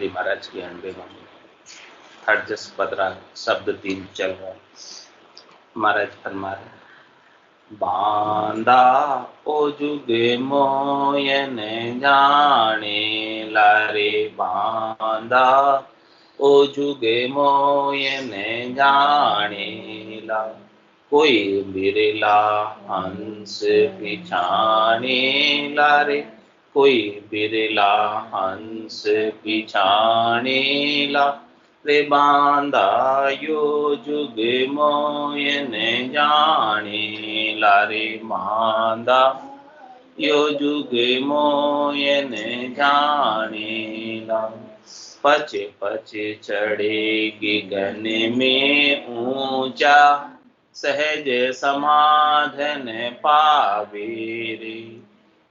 महाराज की 100 थर्ड जस पदरा शब्द 3 चल रहा है। महाराज फरमा रहे बांदा ओ जुगे मोयन जाने लारे बांदा ओ जुगे मोयन जाने ला कोई बिरला हंस पिछाने लारे कोई बिरला हंस पिछाने ला रे बांदा यो जुग मोयन जाने लारे बांदा यो जुग मोयन जाने ला पच पच चढ़ेगी गगन में ऊंचा सहज समाधन पावे रे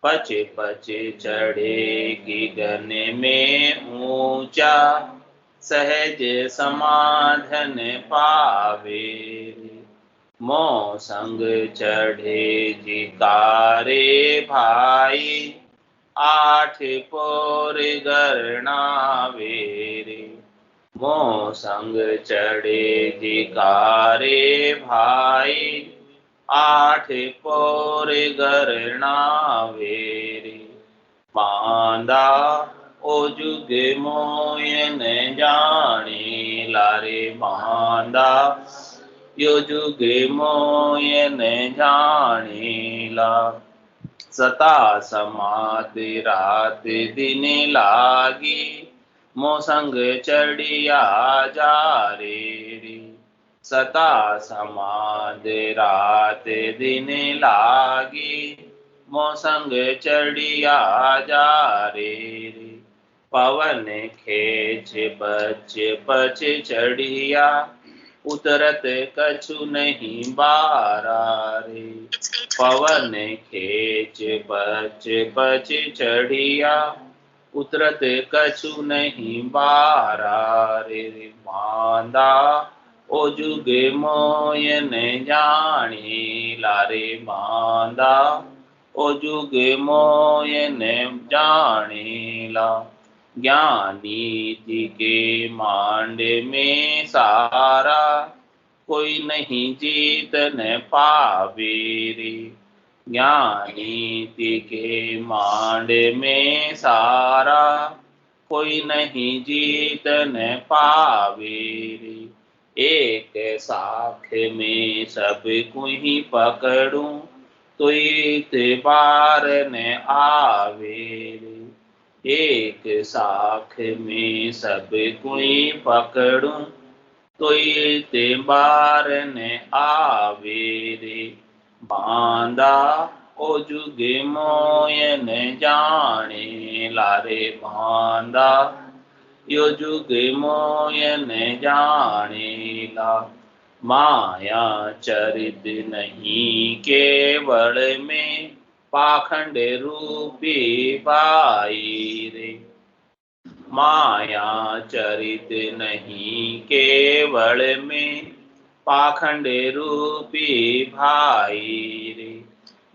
पच पच चढ़ेगी गगन में ऊंचा सहज समाधन पावे मो संग चढ़े जिकारे भाई 8 पोर गरणावे रे मो संग चढ़े जिकारे भाई 8 पोर गरणावे रे बांदा ओ जुग मोयन जाने लारे बांदा यो जुग मोयन जाने ला सता समाधि रात दिन लागी मोसंग चढ़िया जा रे सता समाधि रात दिन लागी मोसंग चढ़िया जा रे पवन खेच बच पच चढ़िया उतरत कछु नहीं बारा रे पवन खेच बच पच चढ़िया उतरत कछु नहीं बारा रे बांदा ओ जुग मोयन जाने लारे बांदा ओ जुग मोयन जाने ला ज्ञानी के मांड में सारा कोई नहीं जीत न पावे रे ज्ञानी के मांड में सारा कोई नहीं जीत न पावे रे एक साख में सब को ही पकड़ूं तो बार न आवे रे एक साख में सब कोई पकड़ूं तो बार न आवे रे बांदा ओ जुग मोयन जाने लारे बांदा यो जुग मोयन जाने ला माया चरित नहीं केवल में पाखंड रूपी बाई रे माया चरित नहीं केवल में पाखंड रूपी भाई रे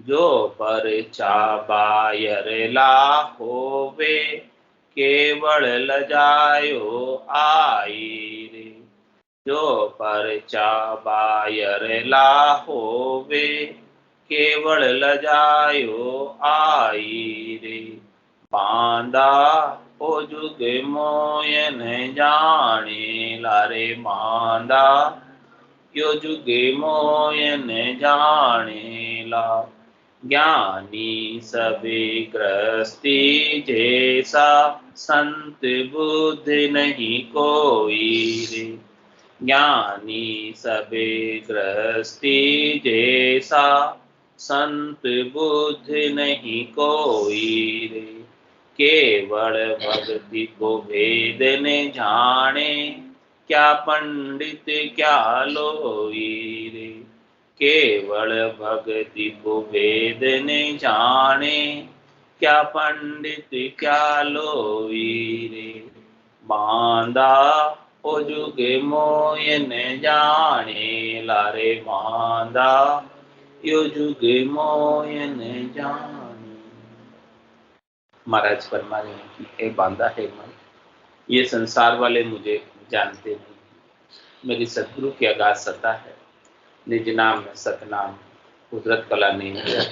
जो पर चाबायर ला होवे केवल लजायो आई रे जो पर चाबायर ला होवे केवल लजायो आई रे बांदा ओ जुग मोयन जाने लारे बांदा यो जुग मोयन जाने ला ज्ञानी सबे ग्रस्ती जैसा संत बुद्ध नहीं कोई रे ज्ञानी सबे ग्रस्ती जैसा संत बुद्ध नहीं कोई रे केवल भक्ति को भेद न जाने क्या पंडित क्या लोई रे केवल भक्ति को भेद न जाने क्या पंडित क्या लोई रे बांदा ओ जुग मोयन जाने लारे बांदा यो जुग मोयन जाने। महाराज फरमा रहे हैं कि हे बांदा है मन ये संसार वाले मुझे जानते नहीं। मेरी सदगुरु की अगाध सत्ता है, निज नाम में सतनाम, कुदरत कला नहीं।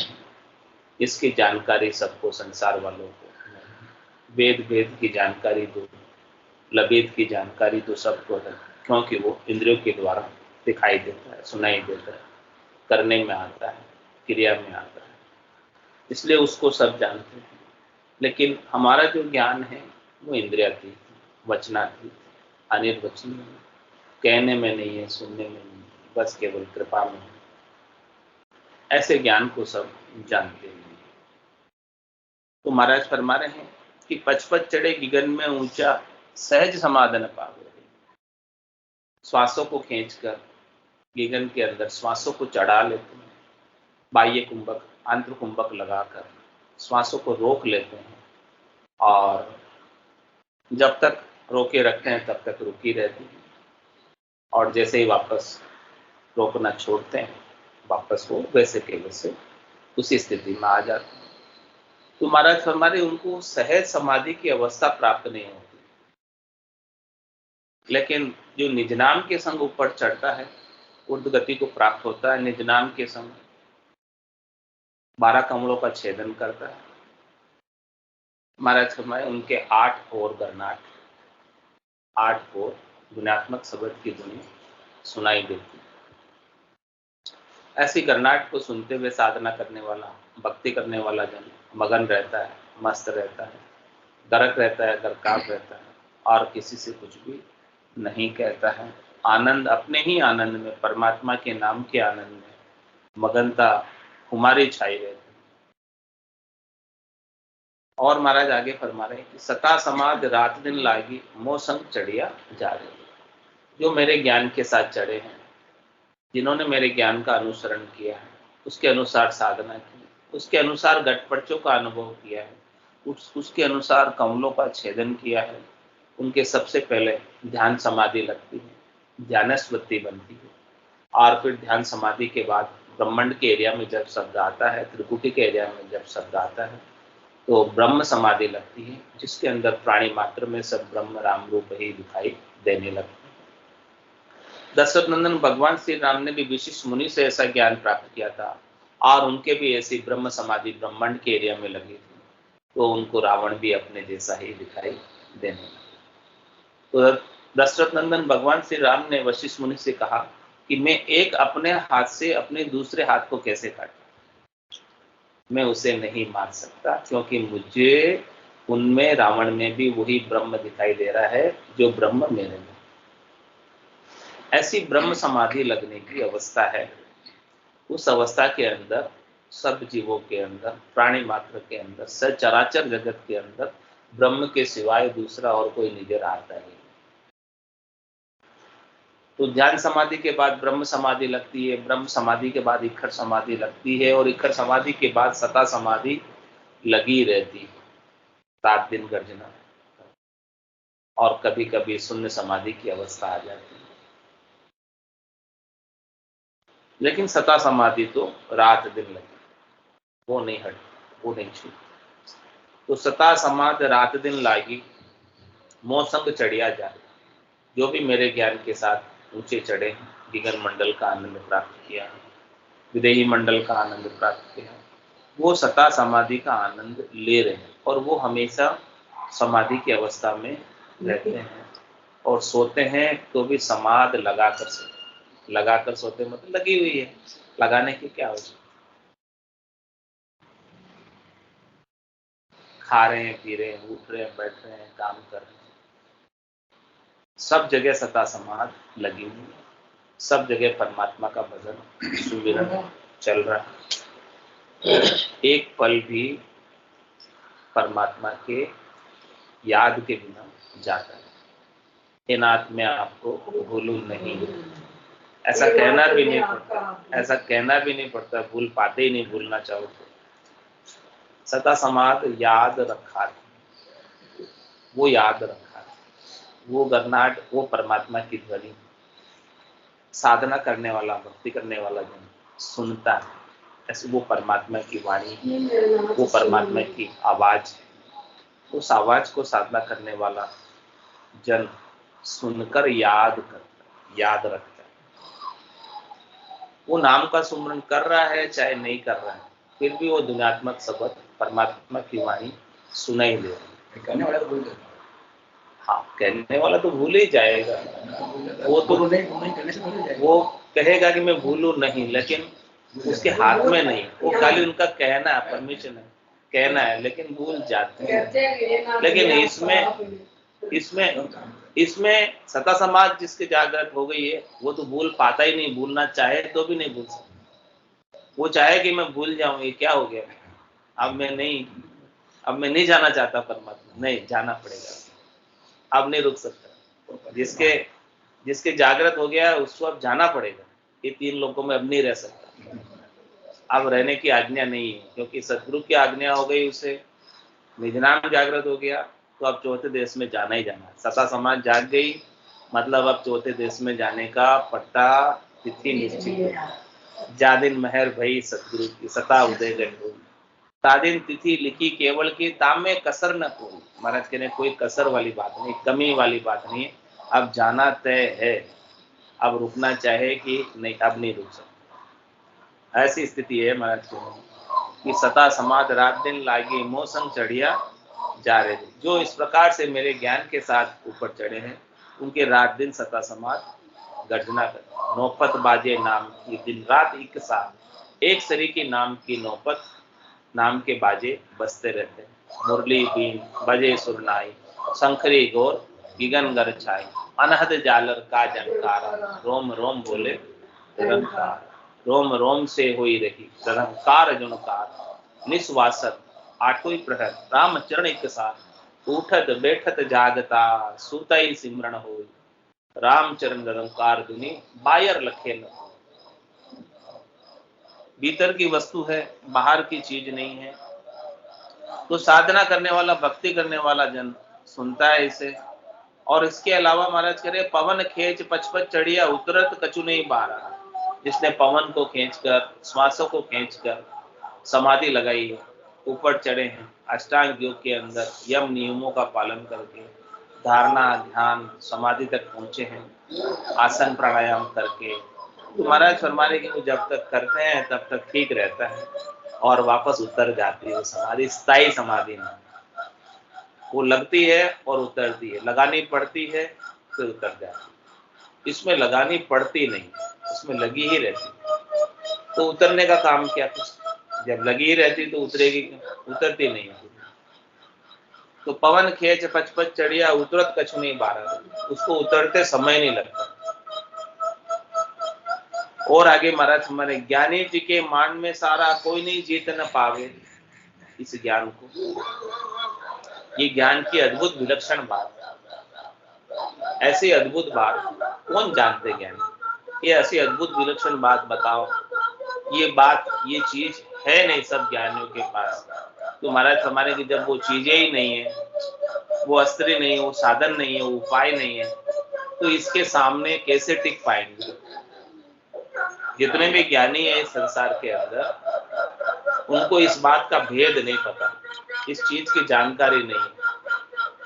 इसकी जानकारी सबको, संसार वालों को नहीं। वेद वेद की जानकारी दो, लबेद की जानकारी तो सबको है, क्योंकि वो इंद्रियों के द्वारा दिखाई देता है, सुनाई देता है, करने में आता है, क्रिया में आता है, इसलिए उसको सब जानते हैं। लेकिन हमारा जो ज्ञान है वो इंद्रियातीत, वचनातीत, अनिर्वचनीय, कहने में नहीं है, सुनने में नहीं है, बस केवल कृपा में है। ऐसे ज्ञान को सब जानते हैं। तो महाराज फरमा रहे हैं कि पचपच चढ़े गिगन में ऊंचा, सहज समाधान पावे। श्वासों को खींचकर गिगन के अंदर श्वासों को चढ़ा लेते हैं, बाह्य कुंभक, आंतर कुंभक लगाकर श्वासों को रोक लेते हैं, और जब तक रोके रखते हैं तब तक रुकी रहती है, और जैसे ही वापस रोकना छोड़ते हैं, वापस वो वैसे के वैसे उसी स्थिति में आ जाते हैं। तो महाराज फरमा रहे उनको सहज समाधि की अवस्था प्राप्त नहीं होती, लेकिन जो निज नाम के संग ऊपर चढ़ता है, ऊर्ध गति को प्राप्त होता है, निज नाम के संग 12 कमलों का छेदन करता है। महाराज फरमाए उनके 8 और गरनाट, 8 और गुणात्मक शब्द की ध्वनि सुनाई देती। ऐसी गरनाट को सुनते हुए साधना करने वाला, भक्ति करने वाला जन मगन रहता है, मस्त रहता है, गरक रहता है, गरकाब रहता है, और किसी से कुछ भी नहीं कहता है। आनंद, अपने ही आनंद में, परमात्मा के नाम के आनंद में मगनता खुमारी छाई रहती। और महाराज आगे फरमा रहे हैं कि सता समाध रात दिन लागी, मोह संग चढ़िया जा रहे। जो मेरे ज्ञान के साथ चढ़े हैं, जिन्होंने मेरे ज्ञान का अनुसरण किया है, उसके अनुसार साधना की, उसके अनुसार घटपटों का अनुभव किया है, उसके अनुसार कमलों का छेदन किया है, उनके सबसे पहले ध्यान समाधि लगती है, ध्यानस्वृत्ति बनती है, और फिर ध्यान समाधि के बाद ब्रह्मांड के एरिया में जब शब्द आता है, त्रिकुटी के एरिया में जब शब्द आता है, तो ब्रह्म समाधि लगती है, जिसके अंदर प्राणी मात्र में सब ब्रह्म राम रूप ही दिखाई देने लगता है। दशरथ नंदन भगवान श्री राम ने भी विशिष्ट मुनि से ऐसा ज्ञान प्राप्त किया था, और उनके भी ऐसी ब्रह्म समाधि ब्रह्मांड के एरिया में लगी थी, तो उनको रावण भी अपने जैसा ही दिखाई देने लगा। तो दशरथ नंदन भगवान श्री राम ने वशिष्ठ मुनि से कहा कि मैं एक अपने हाथ से अपने दूसरे हाथ को कैसे काटूं, मैं उसे नहीं मार सकता, क्योंकि मुझे उनमें, रावण में भी वही ब्रह्म दिखाई दे रहा है जो ब्रह्म मेरे में। ऐसी ब्रह्म समाधि लगने की अवस्था है। उस अवस्था के अंदर सब जीवों के अंदर, प्राणी मात्र के अंदर, सचराचर जगत के अंदर ब्रह्म के सिवाय दूसरा और कोई नजर आता नहीं। तो ध्यान समाधि के बाद ब्रह्म समाधि लगती है, ब्रह्म समाधि के बाद इक्खर समाधि लगती है, और इक्खर समाधि के बाद सता समाधि लगी रहती है, रात दिन गर्जना, और कभी कभी शून्य समाधि की अवस्था आ जाती है। लेकिन सता समाधि तो रात दिन लगी, वो नहीं हटती, वो नहीं छूटती। तो सता समाधि रात दिन लागी, मोह संग चढ़िया जा। जो भी मेरे ज्ञान के साथ ऊंचे चढ़े, गिगन मंडल का आनंद प्राप्त किया, विदेही मंडल का आनंद प्राप्त किया, वो सता समाधि का आनंद ले रहे हैं, और वो हमेशा समाधि की अवस्था में रहते हैं, और सोते हैं तो भी समाध लगाकर सोते। लगाकर सोते मतलब लगी हुई है, लगाने की क्या आवश्यकता। खा रहे हैं, पी रहे हैं, उठ रहे हैं, बैठ रहे हैं, काम कर रहे हैं, सब जगह सता समाध लगी हुई है, सब जगह परमात्मा का भजन सुमिरन चल रहा है। एक पल भी परमात्मा के याद के बिना जाता है। हे नाथ मैं आपको भूलूं नहीं, ऐसा कहना भी नहीं पड़ता, ऐसा कहना भी नहीं पड़ता, भूल पाते ही नहीं, भूलना चाहो तो। सता समाध याद रखा, वो याद रखा, वो गरनाट, वो परमात्मा की ध्वनि साधना करने वाला, भक्ति करने वाला जन सुनता है। ऐसे वो परमात्मा की वाणी, वो परमात्मा की आवाज, उस आवाज को साधना करने वाला जन सुनकर याद करता, याद रखता है। वो नाम का सुमरन कर रहा है चाहे नहीं कर रहा है, फिर भी वो दुनियात्मक शब्द परमात्मा की वाणी सुना ही ले रहा है। करने वाला तो भूल जाता है। हाँ, कहने वाला तो भूल ही जाएगा। वो तो नहीं करने से भूल जाएगा। वो कहेगा कि मैं भूलूं नहीं, लेकिन उसके हाथ में नहीं, वो खाली उनका कहना है, परमिशन है, कहना है, लेकिन भूल जाते हैं। लेकिन इसमें सता समाज जिसके जागृत हो गई है, वो तो भूल पाता ही नहीं, भूलना चाहे तो भी नहीं भूल सकता। वो चाहे कि मैं भूल जाऊं, ये क्या हो गया, अब मैं नहीं जाना चाहता परमात्मा, नहीं जाना पड़ेगा, अब नहीं रुक सकता। जिसके जागृत हो गया उसको अब जाना पड़ेगा, ये तीन लोगों में अब नहीं रह सकता, अब रहने की आज्ञा नहीं है, क्योंकि सतगुरु की आज्ञा हो गई उसे, निज नाम जागृत हो गया, तो अब चौथे देश में जाना ही जाना। सता समाज जाग गई, मतलब अब चौथे देश में जाने का पट्टा तिथि निश्चित है। जादिन महर भई सतगुरु की सता उदय गई, तादिन तिथि लिखी केवल की ताम में कसर न कोई। महाराज कहने कोई कसर वाली बात नहीं, कमी वाली बात नहीं है, अब जाना तय है, अब रुकना चाहे कि नहीं, अब नहीं रुक सकता। ऐसी स्थिति है महाराज कहने कि सता समाज रात दिन लागी मोह संग चढ़िया जा रहे थे। जो इस प्रकार से मेरे ज्ञान के साथ ऊपर चढ़े हैं, उनके रात दिन सता समाज गर्जना कर, नौपत बाजे नाम की दिन रात एक साथ, एक सरीकी नाम की नौपत, नाम के बाजे बजते रहते हैं। मुरली बीन बजे सुरनाई, शंखरी गौर गिगन गर छाई, अनहद जालर का जनकार, रोम रोम बोले निरंकार, रोम रोम से हुई रही निरंकार जुनकार, निस्वासत आठों प्रहर राम चरण एक साथ, उठत बैठत जागता सुतई सिमरण होई, रामचरण निरंकार दुनि बायर लखे न। भीतर की वस्तु है, बाहर की चीज नहीं है, तो साधना करने वाला, भक्ति करने वाला जन सुनता है इसे। और इसके अलावा महाराज कह रहे पवन खेच पचपच चढ़िया उतरत कछु नहीं बारा, जिसने पवन को खींचकर, श्वासों को खींचकर समाधि लगाई है, ऊपर चढ़े हैं, अष्टांग योग के अंदर यम नियमों का पालन करके धारणा ध्यान समाधि तक पहुंचे हैं, आसन प्राणायाम करके, तो महाराज फरमाने की वो जब तक करते हैं तब तक ठीक रहता है, और वापस उतर जाती है समाधि, स्थायी समाधि में वो लगती है और उतरती है, लगानी पड़ती है फिर उतर जाती है। इसमें लगानी पड़ती नहीं, इसमें लगी ही रहती, तो उतरने का काम क्या कुछ, जब लगी ही रहती तो उतरेगी क्यों, उतरती नहीं। तो पवन खेच पचपच चढ़िया उतरत कछु नहीं बारा, उसको उतरते समय नहीं लगता। और आगे महाराज हमारे ज्ञानी जी के मान में सारा कोई नहीं जीत न पावे इस ज्ञान को। ये ज्ञान की अद्भुत विलक्षण बात, ऐसी अद्भुत बात कौन जानते ज्ञान, ये ऐसी अद्भुत विलक्षण बात बताओ, ये बात ये चीज है नहीं सब ज्ञानियों के पास। तो महाराज हमारे की जब वो चीजें ही नहीं है, वो अस्त्र नहीं है, वो साधन नहीं है, वो उपाय नहीं है, तो इसके सामने कैसे टिक पाएंगे। जितने भी ज्ञानी है इस संसार के अंदर, उनको इस बात का भेद नहीं पता, इस चीज की जानकारी नहीं,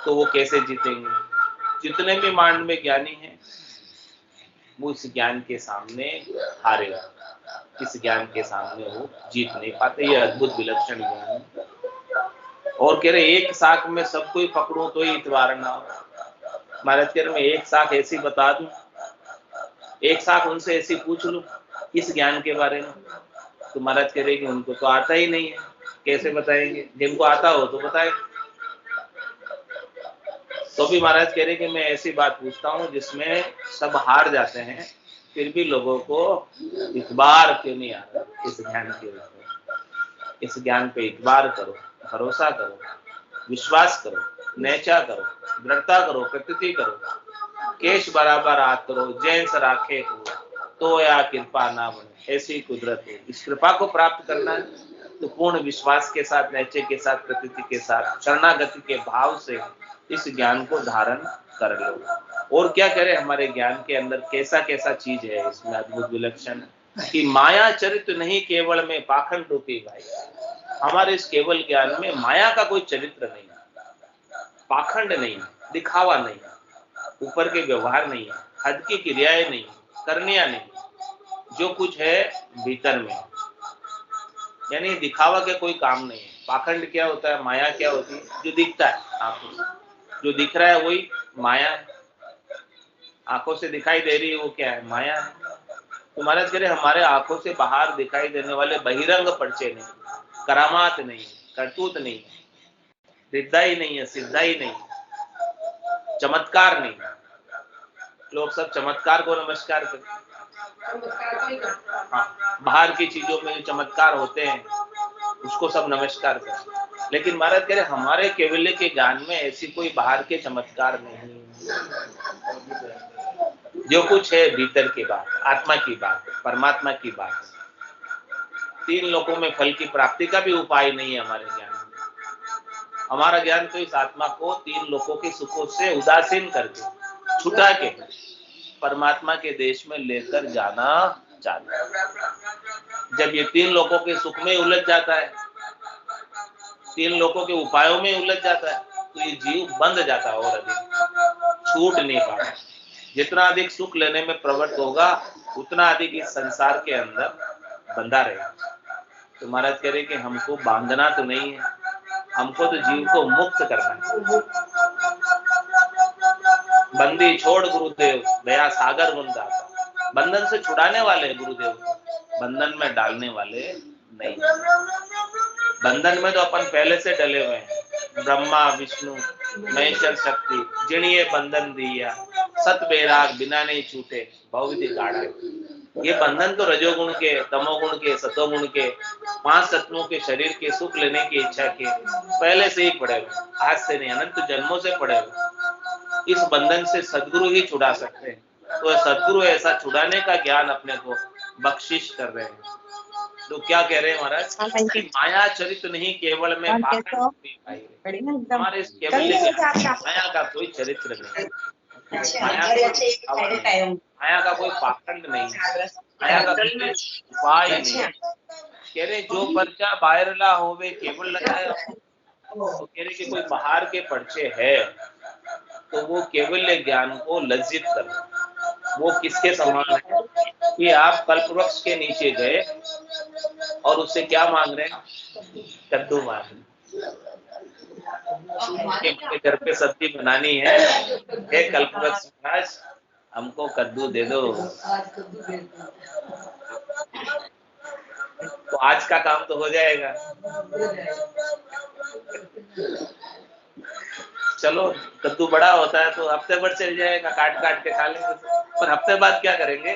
तो वो कैसे जीतेंगे। जितने भी मांड में ज्ञानी हैं वो इस ज्ञान के सामने हारेगा, इस ज्ञान के सामने वो जीत नहीं पाते। ये अद्भुत विलक्षण ज्ञान है। और कह रहे एक साख में सब कोई पकड़ूं तो ही इतवार ना हो। महाराज कह रहे मैं एक साख ऐसी बता दूं, एक साख उनसे ऐसी पूछ लूं इस ज्ञान के बारे में, तो महाराज कह रहे कि उनको तो आता ही नहीं है, कैसे बताएंगे, जिनको आता हो तो बताए। तो भी महाराज कह रहे कि मैं ऐसी बात पूछता हूँ जिसमें सब हार जाते हैं, फिर भी लोगों को इतबार क्यों नहीं आता इस ज्ञान के ऊपर। इस ज्ञान पे इतबार करो, भरोसा करो, विश्वास करो, नैचा करो, दृढ़ता करो, प्रकृति करो, केश बराबर हाथ करो, जैन राखे को तो या कृपा ना बने, ऐसी कुदरत है। इस कृपा को प्राप्त करना है तो पूर्ण विश्वास के साथ, नैचे के साथ, प्रकृति के साथ, शरणागति के भाव से इस ज्ञान को धारण कर लो। और क्या करे हमारे ज्ञान के अंदर कैसा कैसा चीज है इसमें अद्भुत विलक्षण, कि माया चरित्र नहीं केवल में पाखंड रूपी भाई। हमारे इस केवल ज्ञान में माया का कोई चरित्र नहीं, पाखंड नहीं, दिखावा नहीं, ऊपर के व्यवहार नहीं है, हद की क्रियाएं नहीं, करनियां नहीं, जो कुछ है भीतर में, यानी दिखावा के कोई काम नहीं है। पाखंड क्या होता है, माया क्या होती है, जो दिखता है आंखों से, जो दिख रहा है वही माया है। आंखों से दिखाई दे रही है वो क्या है, माया है। तो महाराज कह रहे हमारे आंखों से बाहर दिखाई देने वाले बहिरंग पर्चे नहीं, करामात नहीं, करतूत नहीं, रिद्धाई नहीं है, सिद्धाई नहीं, चमत्कार नहीं। लोग सब चमत्कार को नमस्कार करते हैं। हाँ, बाहर की चीजों में जो चमत्कार होते हैं उसको सब नमस्कार करते हैं, लेकिन महाराज कह रहे हमारे केवल्य के ज्ञान में ऐसी कोई बाहर के चमत्कार नहीं। जो कुछ है भीतर की बात, आत्मा की बात, परमात्मा की बात। तीन लोकों में फल की प्राप्ति का भी उपाय नहीं है हमारे ज्ञान में। हमारा ज्ञान तो इस आत्मा को तीन लोकों के सुखों से उदासीन करके, छुटा के परमात्मा के देश में लेकर जाना चाहता है। जब ये तीन लोकों के सुख में उलझ जाता है, तीन लोकों के उपायों में उलझ जाता है, तो ये जीव बंध जाता है और अधिक छूट नहीं पाता। जितना अधिक सुख लेने में प्रवृत्त होगा उतना अधिक इस संसार के अंदर बंधा रहेगा। तो महाराज कह रहे कि हमको बांधना तो नहीं है, हमको तो जीव को मुक्त करना है। बंदी छोड़ गुरुदेव, दया सागर गुण दाता। बंधन से छुड़ाने वाले हैं गुरुदेव, बंधन में डालने वाले नहीं। बंधन में तो अपन पहले से डले हुए हैं। ब्रह्मा विष्णु महेश्वर शक्ति जिणिये बंधन दिया, सत बेराग बिना नहीं छूटे बहुविधि गाढ़ा। ये बंधन तो रजोगुण के, तमोगुण के, सतोगुण के, पांच तत्वों के शरीर के सुख लेने की इच्छा के पहले से ही पड़े हुए, आज से नहीं अनंत जन्मों से पड़े हुए। इस बंधन से सदगुरु ही छुड़ा सकते हैं। तो सदगुरु ऐसा छुड़ाने का ज्ञान अपने को बख्शिश कर रहे हैं। तो क्या कह रहे हैं महाराज, माया चरित्र नहीं केवल में हमारे इस केवल माया का कोई चरित्र नहीं, माया का कोई पाखंड नहीं, माया का कोई उपाय नहीं। कह रहे जो पर्चा बाहरला होवे केवल लगाया, तो कह रहे कि कोई बाहर के पर्चे है तो वो केवल ज्ञान को लज्जित कर। वो किसके समान है कि आप कल्पवृक्ष के नीचे गए और उससे क्या मांग रहे हैं, कद्दू मांग रहे हैं। घर पे सब्जी बनानी है, हे कल्पवृक्ष महाराज हमको कद्दू दे दो। तो आज का काम तो हो जाएगा। चलो कद्दू बड़ा होता है तो हफ्ते भर चल जाएगा, काट काट के खा लेंगे, पर हफ्ते बाद क्या करेंगे।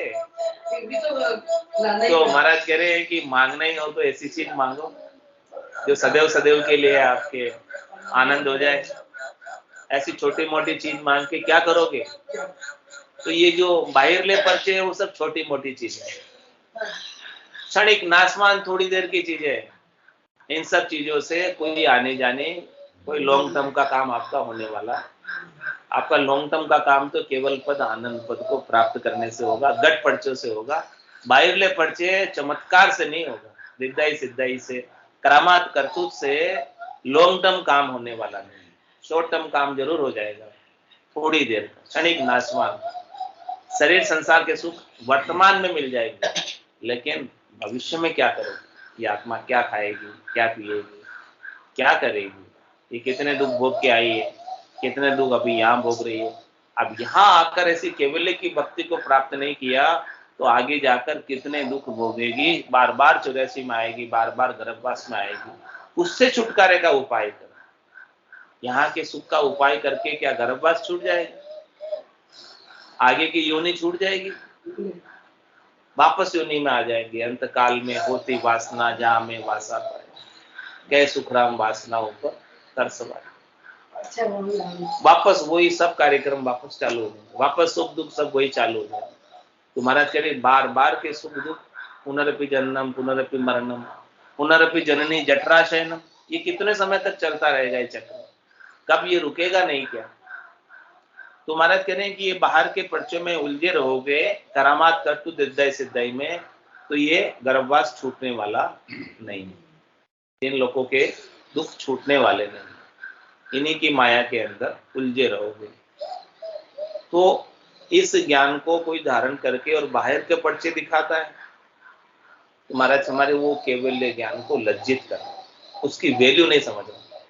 तो महाराज कह रहे हैं कि मांगना ही हो तो ऐसी चीज मांगो जो सदैव सदैव के लिए आपके आनंद हो जाए। ऐसी छोटी मोटी चीज मांग के क्या करोगे। तो ये जो बाहरले पर्चे है वो सब छोटी मोटी चीज है, क्षणिक नाशवान थोड़ी देर की चीजें है। इन सब चीजों से कोई आने जाने, कोई लॉन्ग टर्म का काम आपका होने वाला। आपका लॉन्ग टर्म का काम तो केवल पद आनंद पद को प्राप्त करने से होगा, गट पर्चों से होगा। बाहरले पर्चे चमत्कार से नहीं होगा, रिद्धाई सिद्धाई से, करामात करतूत से लॉन्ग टर्म काम होने वाला नहीं। शॉर्ट टर्म काम जरूर हो जाएगा, थोड़ी देर क्षणिक नाशवान। शरीर संसार के सुख वर्तमान में मिल जाएगी, लेकिन भविष्य में क्या करोगे। ये आत्मा क्या खाएगी, क्या पिएगी, क्या करेगी। ये कितने दुख भोग के आई है, कितने दुख अभी यहाँ भोग रही है। अब यहाँ आकर ऐसी केवल्य की भक्ति को प्राप्त नहीं किया तो आगे जाकर कितने दुख भोगेगी। बार बार 84 में आएगी, बार बार गर्भवास में आएगी। उससे छुटकारे का उपाय कर। यहाँ के सुख का उपाय करके क्या गर्भवास छूट जाएगा, आगे की योनि छूट जाएगी, वापस योनि में आ जाएंगे। अंत काल में होती वासना जहाँ में वासा पाए, गए सुखराम वासना ऊपर कर सवार। वापस वही सब कार्यक्रम वापस चालू हो जाए, वापस सुख दुख सब वही चालू हो जाए। तो महाराज कह रहे बार बार के सुख दुख, पुनरपि जन्नम पुनरपि मरणम पुनरपि जननी जठराशयनम, ये कितने समय तक चलता रहेगा ये चक्र, कब ये रुकेगा नहीं क्या। तो महाराज कह रहे हैं कि ये बाहर के पर्चों में उलझे रहोगे, करामात कर तू दिद्दाई सिद्धाई में, तो ये गर्भवास छूटने वाला नहीं है। इन लोगों के दुख छूटने वाले नहीं, इन्हीं की माया के अंदर उलझे रहोगे। तो इस ज्ञान को कोई धारण करके और बाहर के पर्चे दिखाता है तो महाराज हमारे वो केवल ज्ञान को लज्जित कर, उसकी वैल्यू नहीं समझ रहा।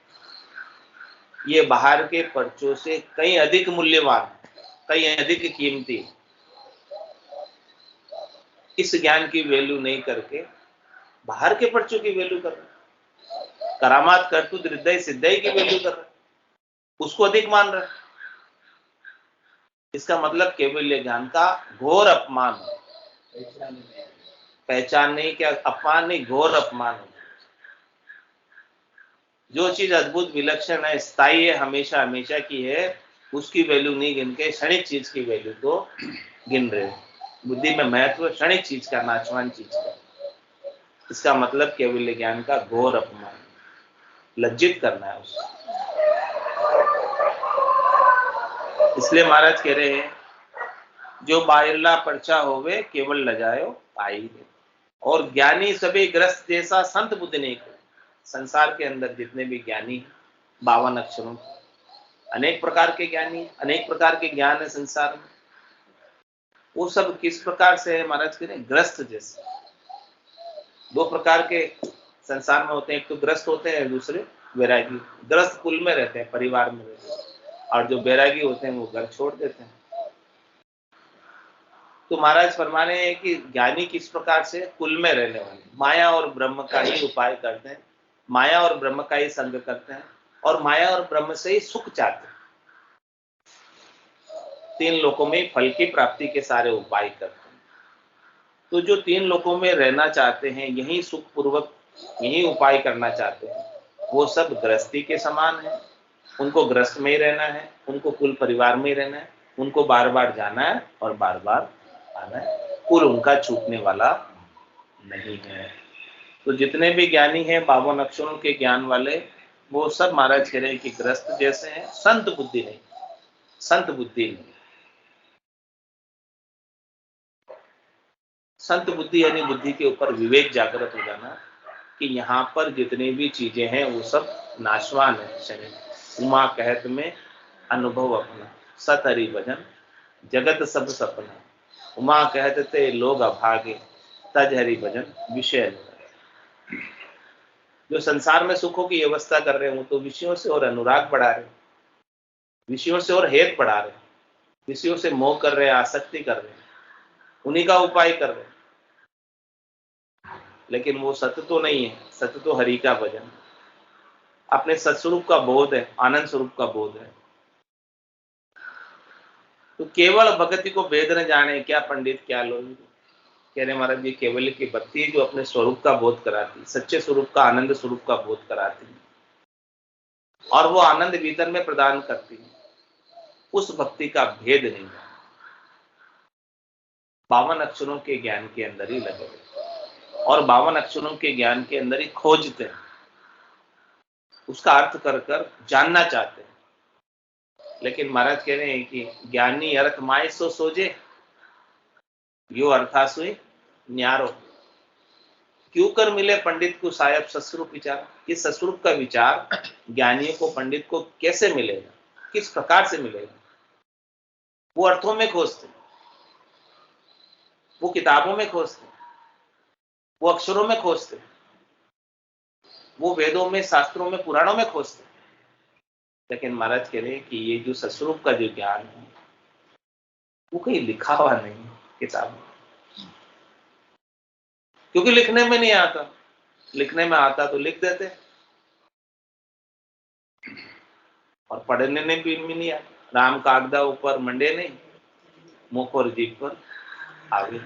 ये बाहर के पर्चों से कहीं अधिक मूल्यवान, कहीं अधिक कीमती, इस ज्ञान की वैल्यू नहीं करके बाहर के पर्चों की वैल्यू कर रहे, करामात करतुत हृदय सिद्धि की वैल्यू कर रहे, उसको अधिक मान रहे। इसका मतलब केवल ज्ञान का घोर अपमान, पहचान नहीं, क्या अपमान नहीं, घोर अपमान। जो चीज अद्भुत विलक्षण है, स्थायी है, हमेशा हमेशा की है, उसकी वैल्यू नहीं गिन के क्षणिक चीज की वैल्यू को गिन रहे हो। बुद्धि में महत्व क्षणिक चीज का, नाशवान चीज का। इसका मतलब केवल ज्ञान का घोर अपमान, लज्जित करना है उसको। इसलिए महाराज कह रहे हैं जो बाहिरला पर्चा होवे केवल लजायो पाई है, और ज्ञानी सभी ग्रस्त जैसा संत बुद्धि नहीं करे। संसार के अंदर जितने भी ज्ञानी 52 अक्षरों, अनेक प्रकार के ज्ञानी, अनेक प्रकार के ज्ञान है संसार में, वो सब किस प्रकार से है महाराज कह रहे हैं, ग्रस्त जैसे। दो प्रकार के संसार में होते हैं, एक तो ग्रस्त होते हैं, दूसरे वैरागी। ग्रस्त कुल में रहते हैं, परिवार में रहते हैं, और जो वैरागी होते हैं वो घर छोड़ देते हैं। तो महाराज फरमाने हैं कि ज्ञानी किस प्रकार से, कुल में रहने वाले, माया और ब्रह्म का ही उपाय करते हैं, माया और ब्रह्म का ही संग करते हैं, और माया और ब्रह्म से ही सुख चाहते हैं। 3 लोकों में फल की प्राप्ति के सारे उपाय करते हैं। तो जो 3 लोकों में रहना चाहते हैं, यही सुख पूर्वक यही उपाय करना चाहते हैं, वो सब गृहस्थी के समान है। उनको गृहस्थ में ही रहना है, उनको कुल परिवार में ही रहना है, उनको बार बार जाना है और बार बार आना है, कुल उनका छूटने वाला नहीं है। तो जितने भी ज्ञानी हैं 52 अक्षरों के ज्ञान वाले, वो सब महाराज कह रहे हैं कि ग्रस्त जैसे हैं, संत बुद्धि नहीं, संत बुद्धि नहीं। संत बुद्धि यानी बुद्धि के ऊपर विवेक जागृत हो जाना कि यहाँ पर जितनी भी चीजें हैं वो सब नाशवान है। शरीर उमा कहत में अनुभव अपना, सत हरि भजन जगत सब सपना। उमा कहते थे लोग अभागे, तज हरि भजन विषय। जो संसार में सुखों की व्यवस्था कर रहे हैं वो तो विषयों से और अनुराग बढ़ा रहे, विषयों से और हेत बढ़ा रहे, विषयों से मोह कर रहे, आसक्ति कर रहे, उन्हीं का उपाय कर रहे। लेकिन वो सत्य तो नहीं है, सत्य तो हरि का भजन, अपने सत्स्वरूप का बोध है, आनंद स्वरूप का बोध है। तो केवल भक्ति को भेद न जाने, क्या पंडित क्या लोग। कह रहे महाराज जी केवल की भक्ति जो अपने स्वरूप का बोध कराती, सच्चे स्वरूप का, आनंद स्वरूप का बोध कराती, और वो आनंद भीतर में प्रदान करती है, उस भक्ति का भेद नहीं है। 52 अक्षरों के ज्ञान के अंदर ही लगे और 52 अक्षरों के ज्ञान के अंदर ही खोजते हैं, उसका अर्थ कर कर जानना चाहते हैं। लेकिन महाराज कह रहे हैं कि ज्ञानी अर्थ माय सो सोजे, यो अर्थासुई न्यारो। क्यों कर मिले पंडित को साहेब सस्वरूप विचार। इस सस्वरूप का विचार ज्ञानियों को, पंडित को कैसे मिलेगा, किस प्रकार से मिलेगा। वो अर्थों में खोजते, वो किताबों में खोजते, वो अक्षरों में खोजते, वो वेदों में, शास्त्रों में, पुराणों में खोजते। लेकिन महाराज कह रहे हैं कि ये जो सस्वरूप का जो ज्ञान है वो कहीं लिखा हुआ नहीं किताब में, क्योंकि लिखने में नहीं आता। लिखने में आता तो लिख देते, और पढ़ने में भी नहीं आता। राम कागदा ऊपर मंडे नहीं, मुख और जीभ पर आवे।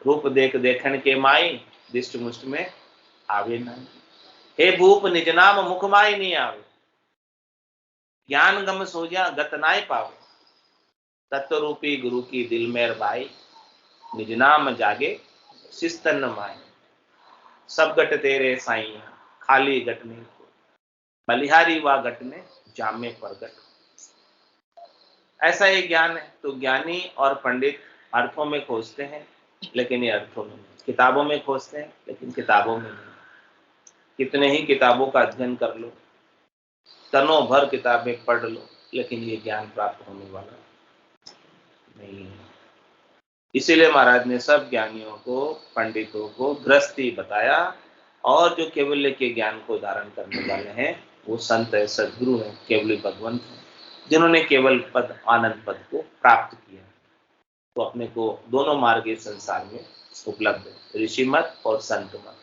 रूप देख देखन के माई, दिष्ट मुष्ट में आवे नहीं। हे भूप निज नाम मुख माई नहीं आवे, ज्ञान गम सोजा गत नाय पावे। तत्व रूपी गुरु की दिल मेर भाई, निज नाम जागे शिस्तन माए। सब गट तेरे साईं, खाली गट नहीं, बलिहारी वा गट ने जामे प्रगट। ऐसा एक ज्ञान है। तो ज्ञानी और पंडित अर्थों में खोजते हैं, लेकिन ये अर्थों में नहीं। किताबों में खोजते हैं, लेकिन किताबों में नहीं। कितने ही किताबों का अध्ययन कर लो, तनों भर किताबें पढ़ लो, लेकिन ये ज्ञान प्राप्त होने वाला नहीं है। इसीलिए महाराज ने सब ज्ञानियों को, पंडितों को गृहस्थी बताया, और जो केवल्य के ज्ञान को धारण करने वाले हैं वो संत है, सद्गुरु है, केवली भगवंत है, जिन्होंने केवल पद, आनंद पद को प्राप्त किया। तो अपने को दोनों मार्ग इस संसार में उपलब्ध है, ऋषि मत और संत मत।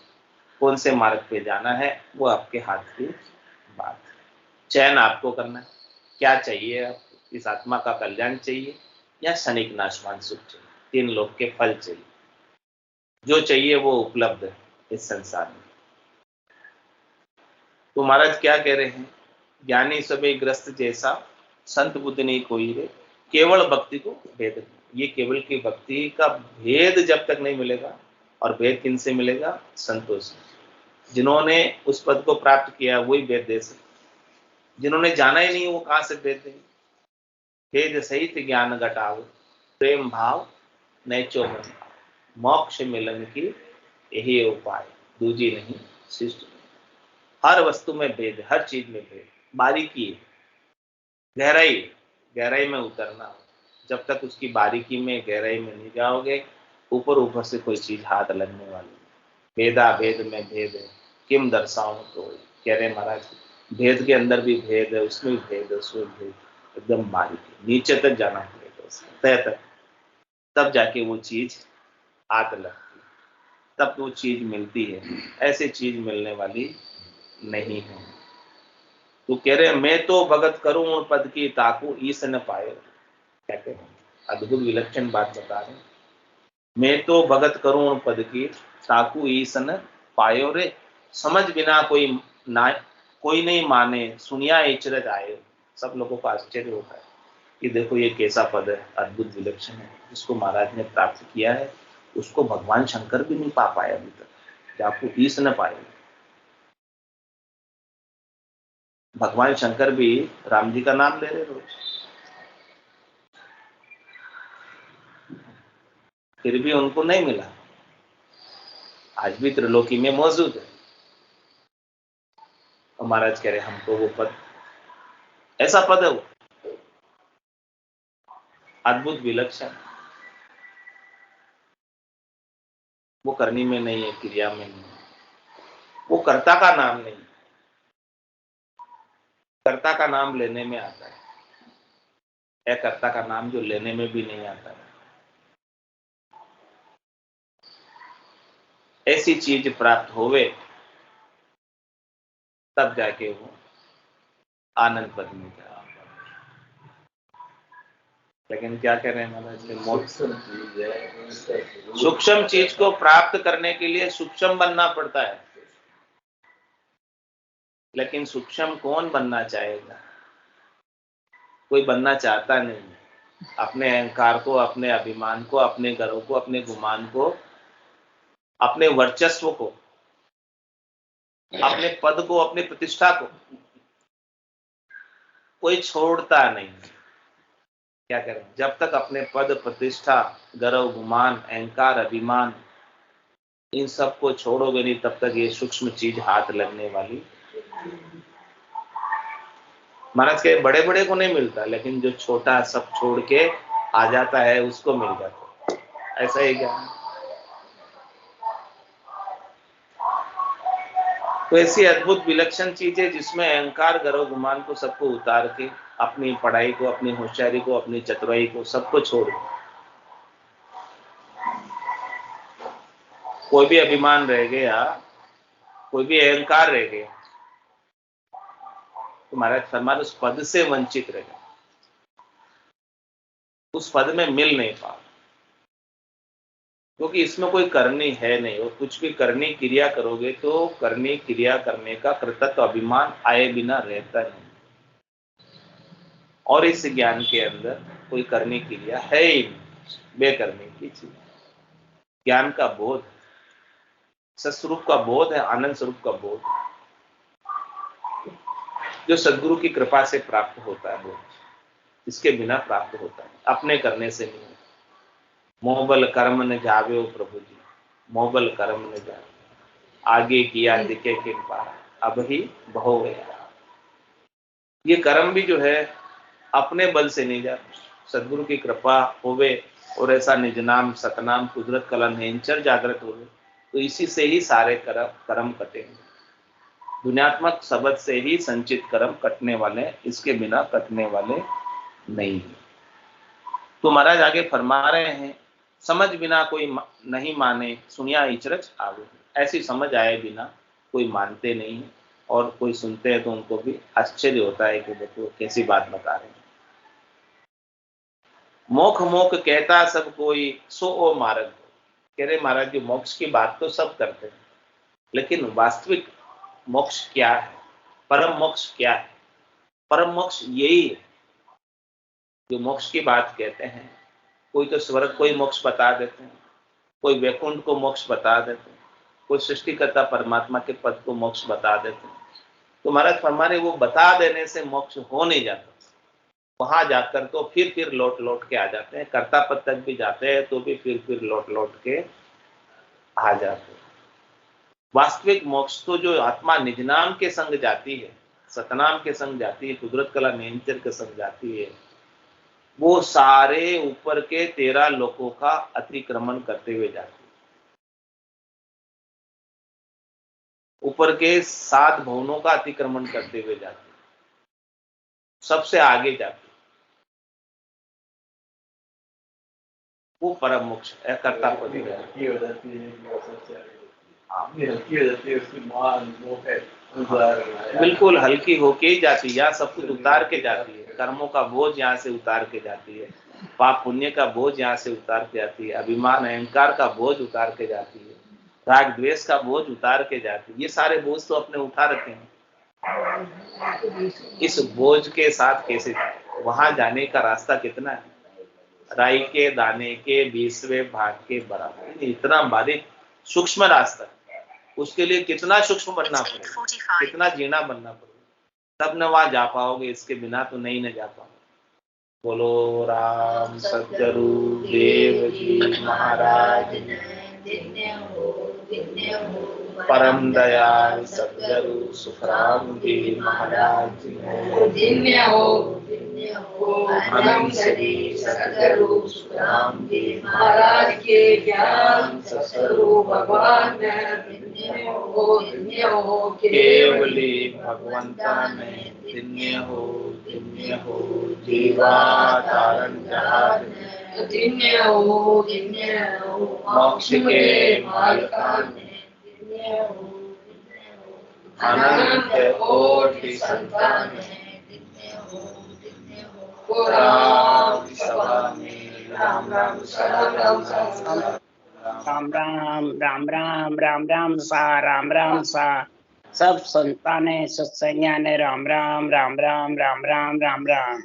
कौन से मार्ग पे जाना है वो आपके हाथ की बात है। चयन आपको करना है, क्या चाहिए आपको, इस आत्मा का कल्याण चाहिए या क्षणिक नाशवान सुख चाहिए, तीन लोक के फल चाहिए। जो चाहिए वो उपलब्ध है इस संसार में। तो महाराज क्या कह रहे हैं, ज्ञानी सबे ग्रस्त जैसा, संत बुद्ध नहीं कोई रे, केवल भक्ति को भेद। ये केवल की भक्ति का भेद जब तक नहीं मिलेगा, और भेद किन से मिलेगा, संतों से। जिन्होंने उस पद को प्राप्त किया वही भेद दे सकते, जिन्होंने जाना ही नहीं वो कहां से भेद देंगे। भेद सहित ज्ञान घटाओ, प्रेम भाव नैचो मन, मोक्ष मिलन की यही उपाय, दूजी नहीं शिष्ट। हर वस्तु में भेद, हर चीज में भेद, बारीकी, गहराई, गहराई में उतरना। जब तक उसकी बारीकी में, गहराई में नहीं जाओगे, ऊपर ऊपर से कोई चीज हाथ लगने वाली। भेदा भेद में भेद है, किम दर्शाओ तो कह रहे महाराज, भेद के अंदर भी भेद है, उसमें भी भेद है, उसमें भी भेद, एकदम बारीकी, नीचे तक जाना पड़ेगा, तय तक, तब जाके वो चीज हाथ लगती, तब वो चीज मिलती है। ऐसी चीज मिलने वाली नहीं है। तो कह रहे मैं तो भगत करूं उन पद की ताकू ईस न पाए। कहते हैं अद्भुत विलक्षण बात बता रहे, मैं तो भगत करूं उन पद की ताकू ईस न पायो रे, समझ बिना कोई नहीं माने, सुनिया इचरज आए। सब लोगों को आश्चर्य होता है कि देखो ये कैसा पद है, अद्भुत विलक्षण है, जिसको महाराज ने प्राप्त किया है उसको भगवान शंकर भी नहीं पा पाए अभी तक, आपको ईस न पाए। भगवान शंकर भी राम जी का नाम ले रहे रोज, फिर भी उनको नहीं मिला। आज भी त्रिलोकी में मौजूद है। और महाराज कह रहे हमको वो पद, ऐसा पद है वो, अद्भुत विलक्षण, वो करनी में नहीं है, क्रिया में नहीं है, वो कर्ता का नाम नहीं, कर्ता का नाम लेने में आता है, कर्ता का नाम जो लेने में भी नहीं आता है। ऐसी चीज प्राप्त होवे तब जाके वो आनंद पद में जाए। लेकिन क्या कह रहे हैं महाराज, सूक्ष्म चीज को प्राप्त करने के लिए सूक्ष्म बनना पड़ता है। लेकिन सूक्ष्म कौन बनना चाहेगा, कोई बनना चाहता नहीं। अपने अहंकार को, अपने अभिमान को, अपने गर्व को, अपने गुमान को, अपने वर्चस्व को, अपने पद को, अपनी प्रतिष्ठा को कोई छोड़ता नहीं। क्या करें, जब तक अपने पद, प्रतिष्ठा, गर्व, गुमान, अहंकार, अभिमान, इन सब को छोड़ोगे नहीं, तब तक ये सूक्ष्म चीज हाथ लगने वाली। महाराज के बड़े बड़े को नहीं मिलता, लेकिन जो छोटा सब छोड़ के आ जाता है उसको मिल जाता है। ऐसा ही ज्ञान। तो ऐसी अद्भुत विलक्षण चीज है जिसमें अहंकार, गर्व, गुमान को सबको उतार के, अपनी पढ़ाई को, अपनी होशियारी को, अपनी चतुराई को, सबको छोड़ दो। कोई भी अभिमान रह गया, कोई भी अहंकार रह गया, तो महाराज फरमान उस पद से वंचित रह गया, उस पद में मिल नहीं पा, क्योंकि इसमें कोई करनी है नहीं। और कुछ भी करनी क्रिया करोगे तो करनी क्रिया करने का कृतत्व अभिमान आए बिना रहता नहीं। और इस ज्ञान के अंदर कोई करनी क्रिया है ही नहीं, बेकरने की चीज। ज्ञान का बोध, सत्स्वरूप का बोध है, आनंद स्वरूप का बोध, जो सद्गुरु की कृपा से प्राप्त होता है बोध, इसके बिना प्राप्त होता है, अपने करने से नहीं होता। मोहबल कर्म न जावे हो प्रभु जी, मोहबल कर्म न जावे, आगे किया दिखे किन पारा, अब ही बहो गया। ये कर्म भी जो है अपने बल से नहीं जाता, सदगुरु की कृपा होवे और ऐसा निज नाम सतनाम कुदरत कला नेंचर जागृत होवे तो इसी से ही सारे कर्म कटेंगे। दुनियात्मक शब्द से ही संचित कर्म कटने वाले, इसके बिना कटने वाले नहीं। तो महाराज आगे फरमा रहे हैं, समझ बिना कोई नहीं माने, सुनिया इचरच आवे। ऐसी समझ आए बिना कोई मानते नहीं, और कोई सुनते हैं तो उनको भी आश्चर्य होता है कि देखो कैसी बात बता रहे हैं। मोख मोख कहता सब कोई, सो ओ मार्ग। कह रहे महाराज जी मोक्ष की बात तो सब करते हैं, लेकिन वास्तविक मोक्ष क्या है, परम मोक्ष क्या है? परम मोक्ष यही है जो मोक्ष की बात कहते हैं। कोई तो स्वर्ग कोई मोक्ष बता देते हैं, कोई वैकुंठ को मोक्ष बता देते हैं, कोई सृष्टिकर्ता परमात्मा के पद को मोक्ष बता देते हैं। तो महाराज फरमा रहे वो बता देने से मोक्ष हो नहीं जाता, वहां जाकर तो फिर लौट लौट के आ जाते हैं। कर्ता पद तक भी जाते हैं तो भी फिर लौट लौट के आ जाते हैं। वास्तविक मोक्ष तो जो आत्मा निज नाम के संग जाती है, सतनाम के संग जाती है, कुदरत कला नेंचर के संग जाती है, वो सारे ऊपर के 13 लोकों का अतिक्रमण करते हुए जाती है। ऊपर के 7 भवनों का अतिक्रमण करते हुए जाती है, सबसे आगे जाती है। वो परम मोक्ष है, कर्ता पद बिल्कुल हल्की होके ही जाती है, यहाँ सब कुछ उतार के जाती है। कर्मों का बोझ यहाँ से उतार के जाती है, पाप पुण्य का बोझ यहाँ से उतार के जाती है, अभिमान अहंकार का बोझ उतार के जाती है, राग द्वेष का बोझ उतार के जाती है। ये सारे बोझ तो अपने उठा रखे हैं, इस बोझ के साथ कैसे वहां जाने का रास्ता कितना है? राई के दाने के 20वें भाग के बराबर, इतना बारीक सूक्ष्म रास्ता। उसके लिए कितना सूक्ष्म बनना पड़ेगा, कितना जीना बनना पड़ेगा, तब न वहां जा पाओगे। इसके बिना तो नहीं न जा पाओगे। बोलो राम सतगुरु देव जी महाराज, परम दयाल सतगुरु सुखराम जी महाराज, आनंद श्री सतगुरु सुखराम जी महाराज के ज्ञान सतगुरु भगवान केवली भगवंता ने धन्य हो जीवा तारण जहाज धन्य हो मोक्ष के मालिकान अनंत कोटि संतान राम सभा में राम राम सा सब संतानें सत्संज्ञा ने राम राम राम राम राम राम राम राम राम।